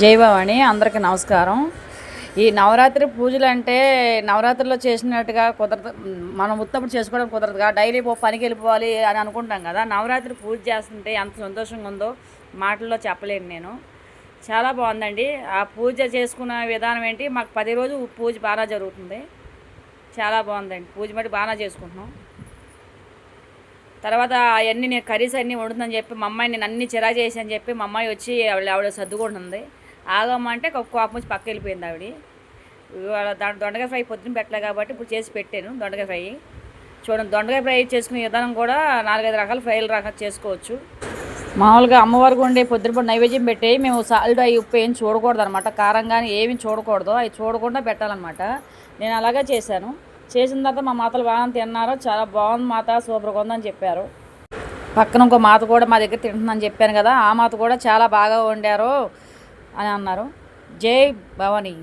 జై భవాని, అందరికీ నమస్కారం. ఈ నవరాత్రి పూజలు అంటే నవరాత్రిలో చేసినట్టుగా కుదరదు. మనం ఉత్తప్పుడు చేసుకోవడం కుదరదుగా. డైలీ పనికి వెళ్ళిపోవాలి అని అనుకుంటాం కదా. నవరాత్రి పూజ చేస్తుంటే ఎంత సంతోషంగా ఉందో మాటల్లో చెప్పలేను నేను. చాలా బాగుందండి. ఆ పూజ చేసుకున్న విధానం ఏంటి, మాకు 10 రోజు పూజ బాగా జరుగుతుంది. చాలా బాగుందండి. పూజ మట్టి బాగా చేసుకుంటున్నాం. తర్వాత అవన్నీ నేను కర్రీస్ అన్నీ వండుతుందని చెప్పి మా అమ్మాయి నేను అన్నీ చిరా చేసి అని చెప్పి మా అమ్మాయి వచ్చి ఆవిడ సర్దుకుంటుంది. ఆగమంటే కోపం వచ్చి పక్క వెళ్ళిపోయింది ఆవిడ. ఇవాళ దొండకాయ ఫ్రై పొద్దున పెట్టలే కాబట్టి ఇప్పుడు చేసి పెట్టాను దొండకాయ ఫ్రై. చూడండి, దొండకాయ ఫ్రై చేసుకునే విధానం కూడా 4-5 రకాల ఫ్రైలు చేసుకోవచ్చు. మామూలుగా అమ్మవారికి ఉండే పొద్దునపూట నైవేద్యం పెట్టి మేము సాల్ట్ అవి ఉప్పు ఏం చూడకూడదు అనమాట. కారం కానీ ఏమి చూడకూడదు, అవి చూడకుండా పెట్టాలన్నమాట. నేను అలాగే చేశాను. చేసిన తర్వాత మా మాతలు బాగా తిన్నారు. చాలా బాగుంది మాత, సూపర్గా ఉందని చెప్పారు. పక్కన ఇంకో మాత కూడా మా దగ్గర తింటుందని చెప్పాను కదా, ఆ మాత కూడా చాలా బాగా వండారు అని అన్నారు. జై భవాని.